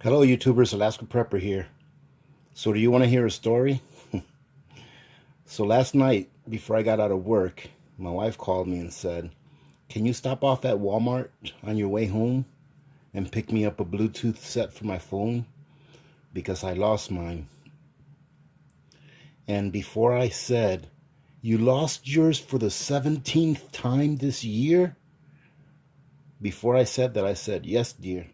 Hello YouTubers, Alaska Prepper here. So do you want to hear a story? So last night, before I got out of work, my wife called me and said, "Can you stop off at Walmart on your way home and pick me up a Bluetooth set for my phone? Because I lost mine." And before I said, "You lost yours for the 17th time this year?" Before I said that, I said, "Yes, dear."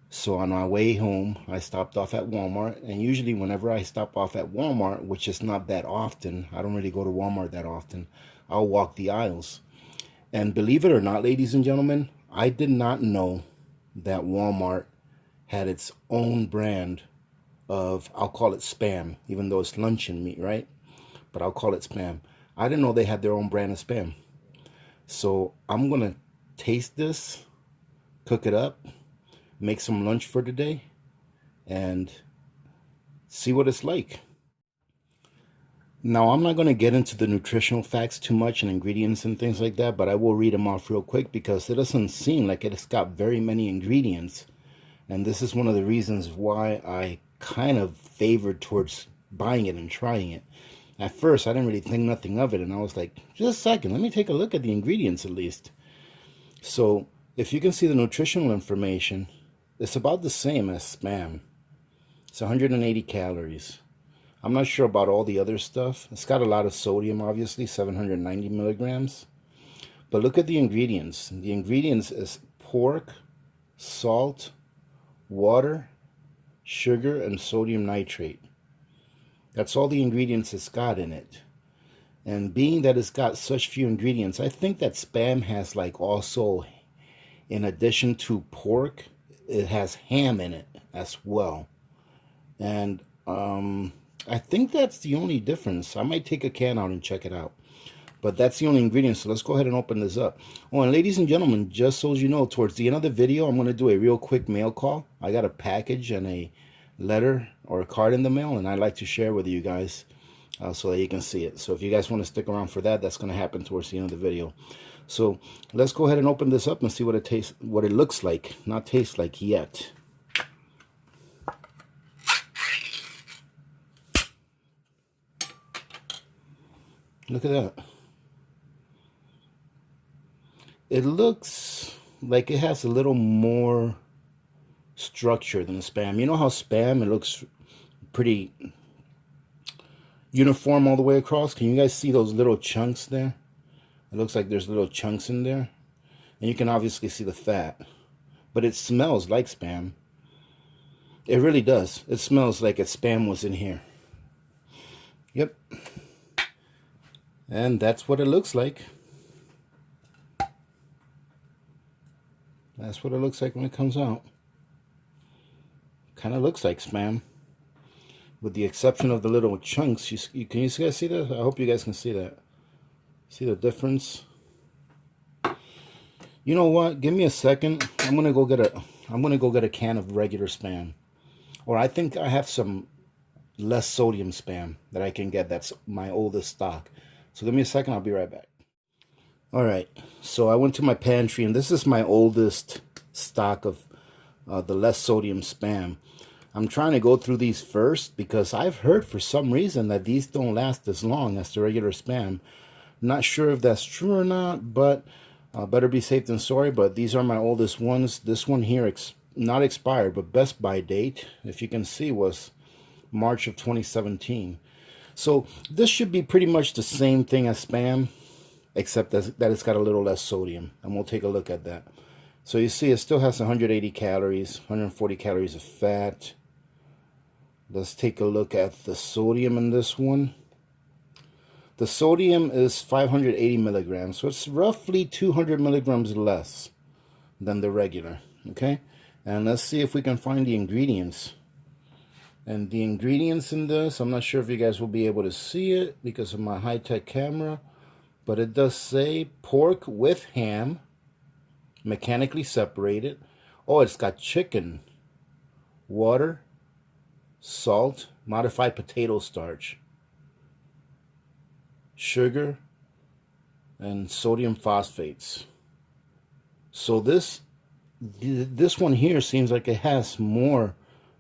So on my way home, I stopped off at Walmart, and usually whenever I stop off at Walmart, which is not that often, I don't really go to Walmart that often, I'll walk the aisles. And believe it or not, ladies and gentlemen, I did not know that Walmart had its own brand of, I'll call it Spam, even though it's luncheon meat, right? But I'll call it Spam. I didn't know they had their own brand of Spam. So I'm going to taste this, cook it up, make some lunch for today, and see what it's like. Now, I'm not going to get into the nutritional facts too much and ingredients and things like that, but I will read them off real quick because it doesn't seem like it's got very many ingredients. And this is one of the reasons why I kind of favored towards buying it and trying it. At first, I didn't really think nothing of it, and I was like, just a second, let me take a look at the ingredients at least. So, if you can see the nutritional information, it's about the same as Spam. It's 180 calories. I'm not sure about all the other stuff. It's got a lot of sodium, obviously, 790 milligrams. But look at the ingredients. The ingredients is pork, salt, water, sugar, and sodium nitrate. That's all the ingredients it's got in it. And being that it's got such few ingredients, I think that Spam has like also, in addition to pork, it has ham in it as well. And I think that's the only difference. I might take a can out and check it out. But that's the only ingredient, so let's go ahead and open this up. Oh, and ladies and gentlemen, just so you know, towards the end of the video, I'm going to do a real quick mail call. I got a package and a letter or a card in the mail, and I'd like to share with you guys so that you can see it. So if you guys want to stick around for that, that's going to happen towards the end of the video. So let's go ahead and open this up and see what it tastes, what it looks like, not tastes like yet. Look at that. It looks like it has a little more structure than Spam. You know how Spam, it looks pretty uniform all the way across? Can you guys see those little chunks there? It looks like there's little chunks in there. And you can obviously see the fat. But it smells like Spam. It really does. It smells like if Spam was in here. Yep. And that's what it looks like. That's what it looks like when it comes out. Kind of looks like Spam. With the exception of the little chunks. Can you guys see that? I hope you guys can see that. See the difference? You know what? Give me a second. I'm gonna go get a can of regular Spam. Or I think I have some less sodium Spam that I can get. That's my oldest stock. So give me a second, I'll be right back. Alright, so I went to my pantry, and this is my oldest stock of the less sodium Spam. I'm trying to go through these first because I've heard for some reason that these don't last as long as the regular Spam. Not sure if that's true or not, but better be safe than sorry. But these are my oldest ones. This one here, not expired, but best by date, if you can see, was March of 2017. So this should be pretty much the same thing as Spam, except that it's got a little less sodium. And we'll take a look at that. So you see it still has 180 calories, 140 calories of fat. Let's take a look at the sodium in this one. The sodium is 580 milligrams, so it's roughly 200 milligrams less than the regular, okay? And let's see if we can find the ingredients. And the ingredients in this, I'm not sure if you guys will be able to see it because of my high-tech camera, but it does say pork with ham, mechanically separated. Oh, it's got chicken, water, salt, modified potato starch, sugar, and sodium phosphates. So this one here seems like it has more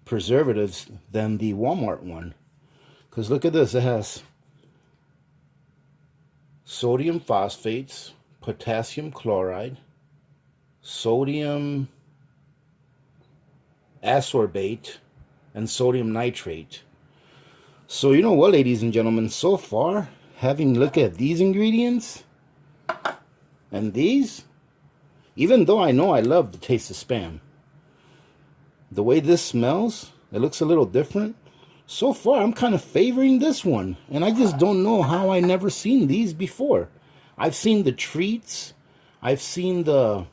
preservatives than the Walmart one. Because look at this, it has sodium phosphates, potassium chloride, sodium ascorbate, and sodium nitrate. So you know what, ladies and gentlemen, so far, having looked at these ingredients and these, even though I know I love the taste of Spam, the way this smells, it looks a little different. So far, I'm kind of favoring this one. And I just don't know how I never seen these before. I've seen the treats. I've seen the,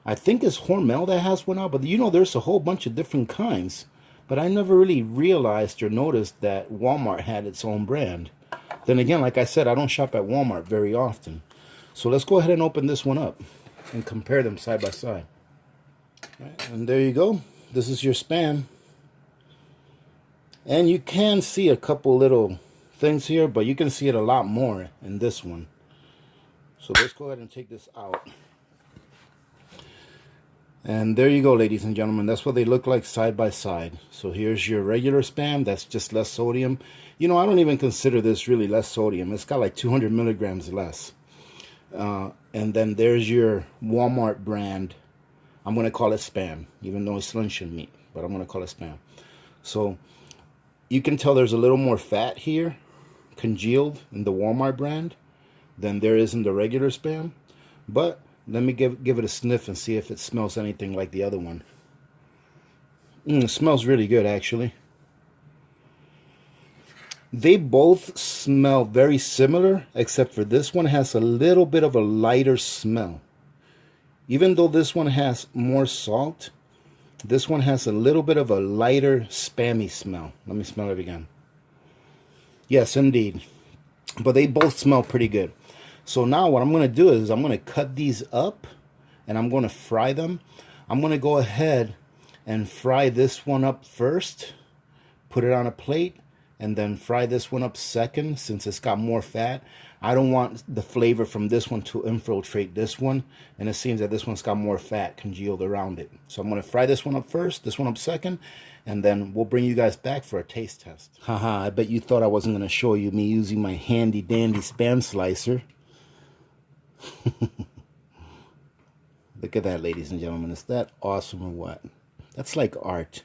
I think it's Hormel that has one out. But you know, there's a whole bunch of different kinds. But I never really realized or noticed that Walmart had its own brand. Then again, like I said, I don't shop at Walmart very often. So let's go ahead and open this one up and compare them side by side. Right, and there you go. This is your Spam. And you can see a couple little things here, but you can see it a lot more in this one. So let's go ahead and take this out. And there you go, ladies and gentlemen. That's what they look like side by side. So here's your regular Spam. That's just less sodium. You know, I don't even consider this really less sodium. It's got like 200 milligrams less. And then there's your Walmart brand. I'm going to call it Spam, even though it's luncheon meat, but I'm going to call it Spam. So you can tell there's a little more fat here, congealed in the Walmart brand, than there is in the regular Spam. But let me give it a sniff and see if it smells anything like the other one. It smells really good, actually. They both smell very similar, except for this one has a little bit of a lighter smell. Even though this one has more salt, this one has a little bit of a lighter, spammy smell. Let me smell it again. Yes, indeed. But they both smell pretty good. So now what I'm going to do is I'm going to cut these up and I'm going to fry them. I'm going to go ahead and fry this one up first, put it on a plate, and then fry this one up second since it's got more fat. I don't want the flavor from this one to infiltrate this one, and it seems that this one's got more fat congealed around it. So I'm going to fry this one up first, this one up second, and then we'll bring you guys back for a taste test. Haha, I bet you thought I wasn't going to show you me using my handy dandy Spam slicer. Look at that, ladies and gentlemen. Is that awesome or what? That's like art.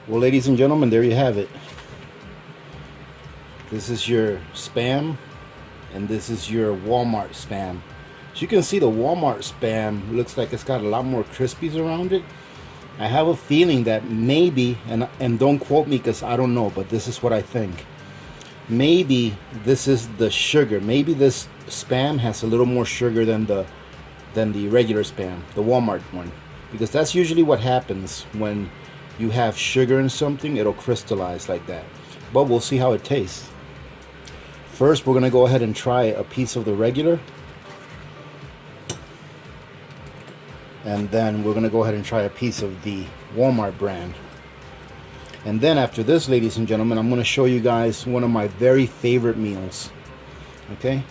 Well, ladies and gentlemen, there you have it. This is your Spam, and this is your Walmart Spam. As you can see, the Walmart Spam looks like it's got a lot more crispies around it. I have a feeling that maybe, and don't quote me because I don't know, but this is what I think. Maybe this is the sugar. Maybe this Spam has a little more sugar than the regular Spam, the Walmart one, because that's usually what happens when you have sugar in something. It'll crystallize like that. But we'll see how it tastes. First, we're going to go ahead and try a piece of the regular. And then we're going to go ahead and try a piece of the Walmart brand. And then after this, ladies and gentlemen, I'm going to show you guys one of my very favorite meals. Okay?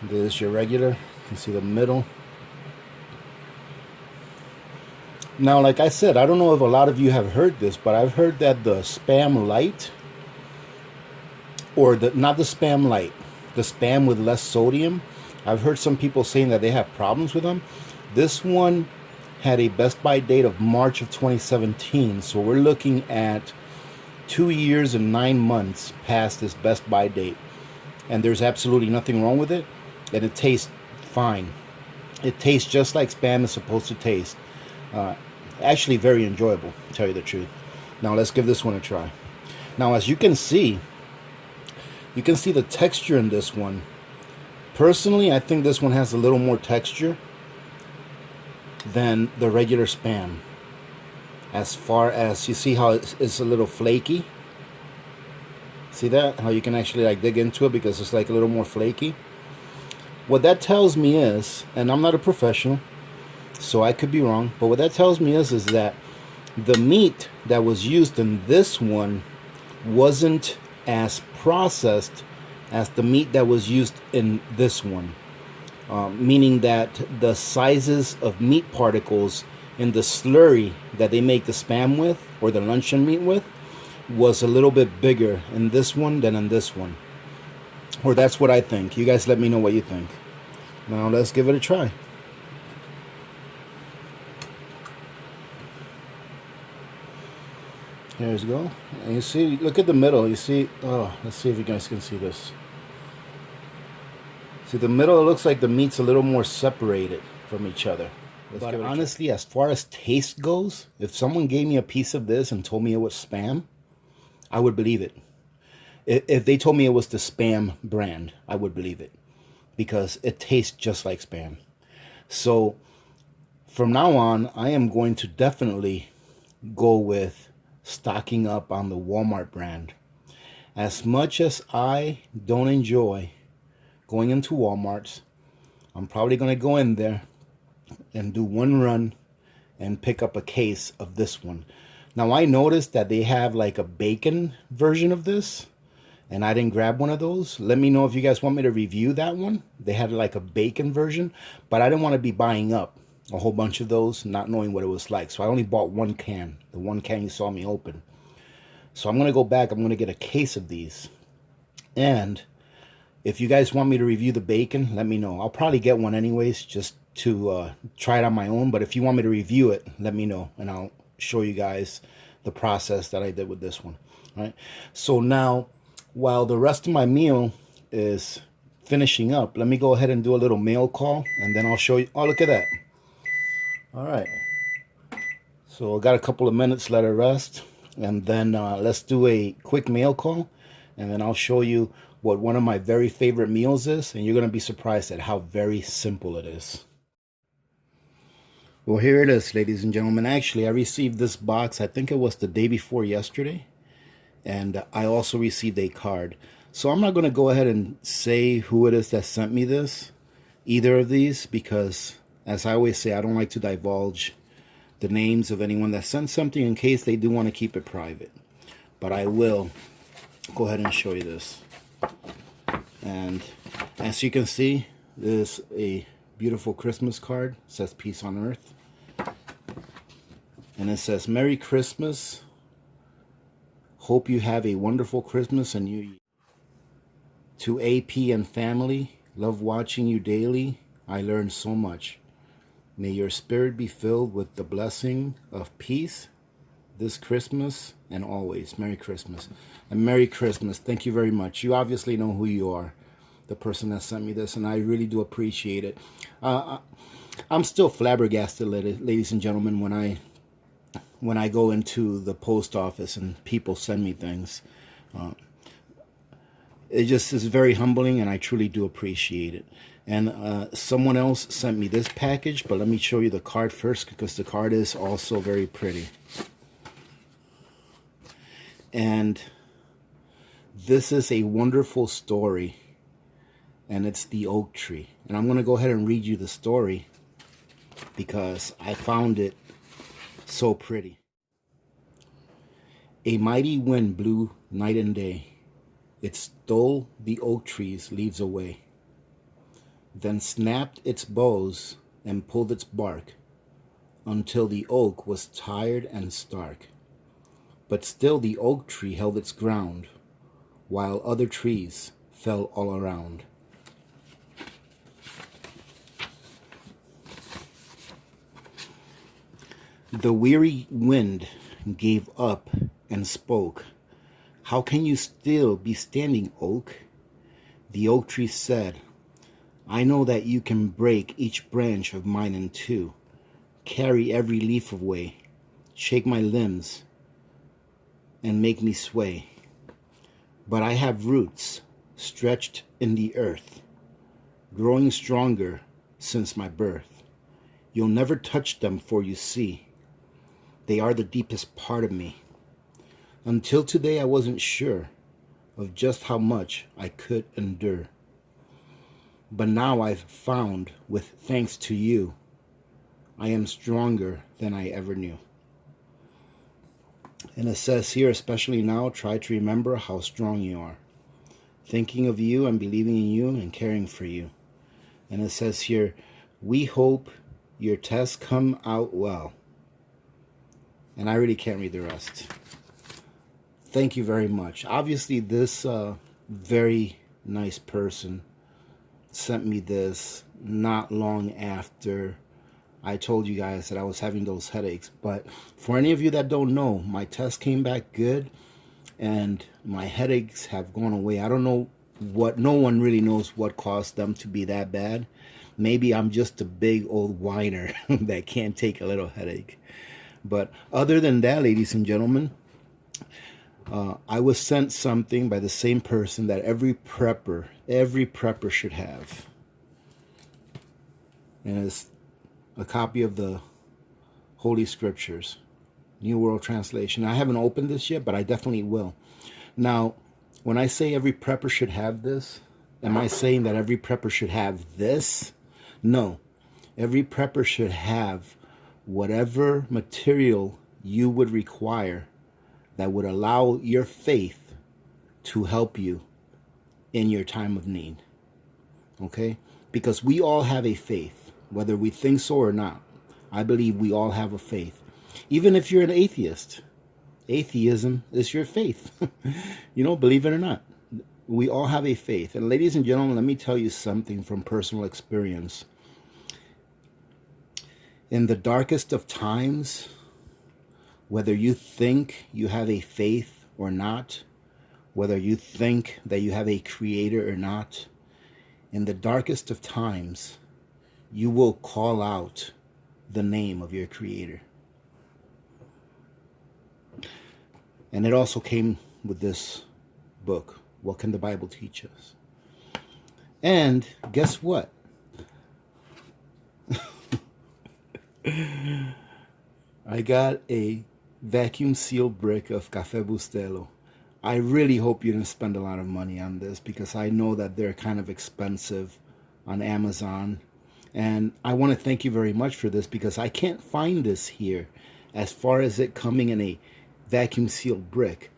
This is your regular. You can see the middle. Now, like I said, I don't know if a lot of you have heard this, but I've heard that the Spam Light, or not the Spam Light, the Spam with less sodium, I've heard some people saying that they have problems with them. This one had a best by date of March of 2017, so we're looking at 2 years and 9 months past this best by date, and there's absolutely nothing wrong with it, and it tastes fine. It tastes just like Spam is supposed to taste. Actually very enjoyable, to tell you the truth. Now let's give this one a try. Now, as you can see the texture in this one. Personally, I think this one has a little more texture than the regular Spam. As far as, you see how it's a little flaky? See that? How you can actually like dig into it because it's like a little more flaky. What that tells me is, and I'm not a professional, so I could be wrong, but what that tells me is that the meat that was used in this one wasn't as processed as the meat that was used in this one. Meaning that the sizes of meat particles in the slurry that they make the Spam with, or the luncheon meat with, was a little bit bigger in this one than in this one. Or that's what I think. You guys let me know what you think. Now let's give it a try. Here we go. And you see, look at the middle. You see, oh, let's see if you guys can see this. See, the middle, it looks like the meat's a little more separated from each other. But honestly, as far as taste goes, if someone gave me a piece of this and told me it was Spam, I would believe it. If they told me it was the Spam brand, I would believe it. Because it tastes just like Spam. So, from now on, I am going to definitely go with stocking up on the Walmart brand. As much as I don't enjoy going into Walmart's, I'm probably going to go in there and do one run and pick up a case of this one. Now, I noticed that they have like a bacon version of this, and I didn't grab one of those. Let me know if you guys want me to review that one. They had like a bacon version, but I didn't want to be buying up a whole bunch of those, not knowing what it was like. So I only bought one can, the one can you saw me open. So I'm going to go back. I'm going to get a case of these. And if you guys want me to review the bacon, let me know. I'll probably get one anyways, just to try it on my own. But if you want me to review it, let me know, and I'll show you guys the process that I did with this one. All right. So now, while the rest of my meal is finishing up, let me go ahead and do a little mail call, and then I'll show you. Oh, look at that. All right. So I got a couple of minutes, let it rest, and then let's do a quick mail call, and then I'll show you what one of my very favorite meals is, and you're going to be surprised at how very simple it is. Well, here it is, ladies and gentlemen. Actually, I received this box, I think it was the day before yesterday, and I also received a card. So I'm not going to go ahead and say who it is that sent me this, either of these, because as I always say, I don't like to divulge the names of anyone that sent something in case they do want to keep it private. But I will go ahead and show you this. And as you can see, this is a beautiful Christmas card. It says Peace on Earth. And it says, Merry Christmas. Hope you have a wonderful Christmas and New Year. To AP and family, love watching you daily. I learned so much. May your spirit be filled with the blessing of peace this Christmas and always. Merry Christmas. And Merry Christmas. Thank you very much. You obviously know who you are, the person that sent me this, and I really do appreciate it. I'm still flabbergasted, ladies and gentlemen, when I go into the post office and people send me things. It just is very humbling, and I truly do appreciate it. And someone else sent me this package, but let me show you the card first, because the card is also very pretty. And this is a wonderful story, and it's the oak tree. And I'm going to go ahead and read you the story because I found it so pretty. A mighty wind blew night and day. It stole the oak tree's leaves away, then snapped its boughs and pulled its bark, until the oak was tired and stark. But still the oak tree held its ground, while other trees fell all around. The weary wind gave up and spoke. How can you still be standing, oak? The oak tree said, I know that you can break each branch of mine in two, carry every leaf away, shake my limbs, and make me sway. But I have roots stretched in the earth, growing stronger since my birth. You'll never touch them, for you see, they are the deepest part of me. Until today, I wasn't sure of just how much I could endure. But now I've found, with thanks to you, I am stronger than I ever knew. And it says here, especially now, try to remember how strong you are. Thinking of you and believing in you and caring for you. And it says here, we hope your tests come out well. And I really can't read the rest. Thank you very much. Obviously, this very nice person sent me this not long after I told you guys that I was having those headaches. But for any of you that don't know, my test came back good and my headaches have gone away. I don't know what, no one really knows what caused them to be that bad. Maybe I'm just a big old whiner that can't take a little headache. But other than that, ladies and gentlemen, I was sent something by the same person that every prepper should have. And it's a copy of the Holy Scriptures, New World Translation. I haven't opened this yet, but I definitely will. Now, when I say every prepper should have this, am I saying that every prepper should have this? No. Every prepper should have whatever material you would require that would allow your faith to help you in your time of need. Okay? Because we all have a faith, whether we think so or not. I believe we all have a faith. Even if you're an atheist, atheism is your faith. You know, believe it or not. We all have a faith. And ladies and gentlemen, let me tell you something from personal experience. In the darkest of times, whether you think you have a faith or not, whether you think that you have a creator or not, in the darkest of times, you will call out the name of your creator. And it also came with this book, What Can the Bible Teach Us? And guess what? I got a vacuum sealed brick of Café Bustelo. I really hope you didn't spend a lot of money on this, because I know that they're kind of expensive on Amazon. And I want to thank you very much for this, because I can't find this here as far as it coming in a vacuum sealed brick.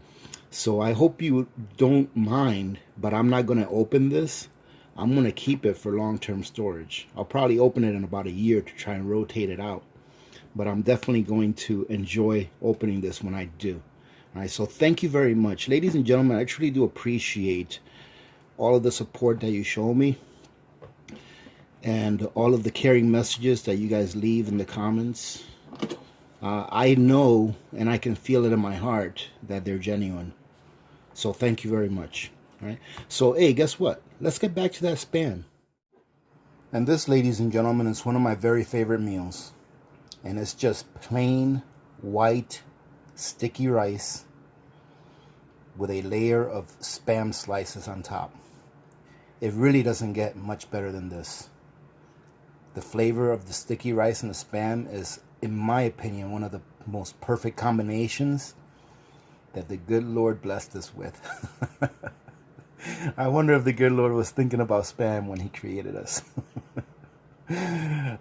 So I hope you don't mind, but I'm not going to open this. I'm going to keep it for long-term storage. I'll probably open it in about a year to try and rotate it out. But I'm definitely going to enjoy opening this when I do. All right, so thank you very much. Ladies and gentlemen, I truly do appreciate all of the support that you show me and all of the caring messages that you guys leave in the comments. I know and I can feel it in my heart that they're genuine. So thank you very much. All right. So, hey, guess what? Let's get back to that Spam. And this, ladies and gentlemen, is one of my very favorite meals. And it's just plain white sticky rice with a layer of Spam slices on top. It really doesn't get much better than this. The flavor of the sticky rice and the Spam is, in my opinion, one of the most perfect combinations that the good Lord blessed us with. I wonder if the good Lord was thinking about Spam when he created us.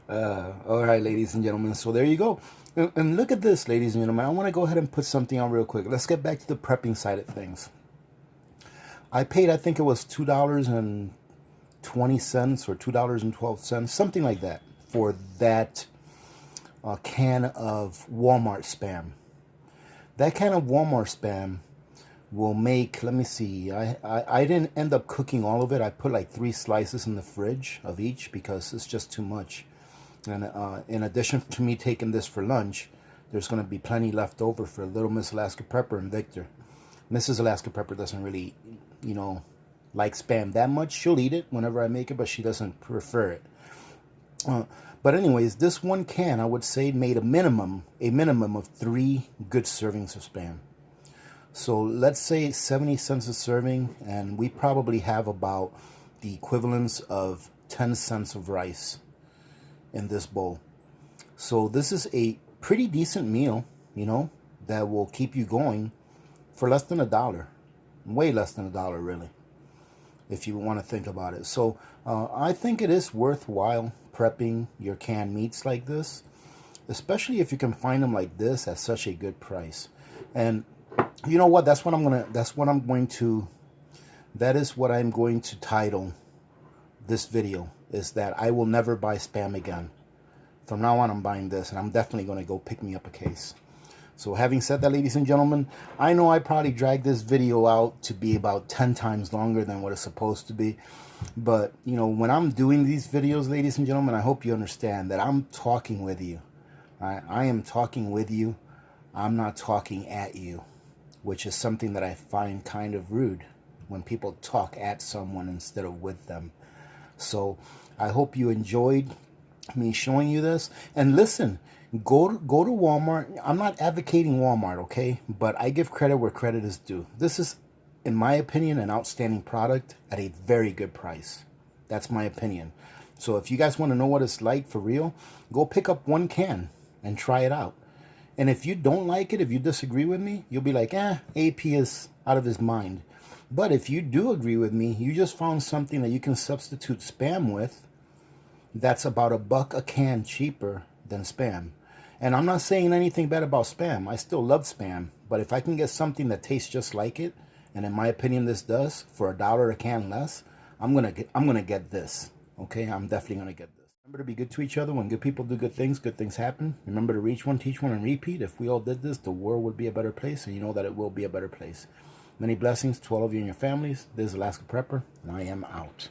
All right, ladies and gentlemen, so there you go. And look at this, ladies and gentlemen. I want to go ahead and put something on real quick. Let's get back to the prepping side of things. I paid, I think it was $2.20 or $2.12, something like that, for that can of Walmart Spam. That can of Walmart Spam will make, let me see, I didn't end up cooking all of it. I put like 3 slices in the fridge of each because it's just too much. And in addition to me taking this for lunch, there's going to be plenty left over for little Miss Alaska Prepper and Victor. Mrs. Alaska Prepper doesn't really, you know, like Spam that much. She'll eat it whenever I make it, but she doesn't prefer it. But anyways, this one can, I would say, made a minimum of 3 good servings of Spam. So let's say 70 cents a serving, and we probably have about the equivalence of 10 cents of rice in this bowl. So this is a pretty decent meal, you know, that will keep you going for less than $1. Way less than $1, really, if you want to think about it. So I think it is worthwhile prepping your canned meats like this, especially if you can find them like this at such a good price. And you know what? That is what I'm going to title this video, is that I will never buy Spam again. From now on, I'm buying this, and I'm definitely going to go pick me up a case. So having said that, ladies and gentlemen, I know I probably dragged this video out to be about 10 times longer than what it's supposed to be. But, you know, when I'm doing these videos, ladies and gentlemen, I hope you understand that I'm talking with you. I am talking with you. I'm not talking at you, which is something that I find kind of rude when people talk at someone instead of with them. So I hope you enjoyed me showing you this. And listen, go to Walmart. I'm not advocating Walmart, okay? But I give credit where credit is due. This is, in my opinion, an outstanding product at a very good price. That's my opinion. So if you guys want to know what it's like for real, go pick up one can and try it out. And if you don't like it, if you disagree with me, you'll be like, AP is out of his mind. But if you do agree with me, you just found something that you can substitute Spam with that's about $1 a can cheaper than Spam. And I'm not saying anything bad about Spam. I still love Spam. But if I can get something that tastes just like it, and in my opinion this does, for $1 a can less, I'm gonna get this. Okay, I'm definitely gonna get this. Remember to be good to each other. When good people do good things happen. Remember to reach one, teach one, and repeat. If we all did this, the world would be a better place, and you know that it will be a better place. Many blessings to all of you and your families. This is Alaska Prepper, and I am out.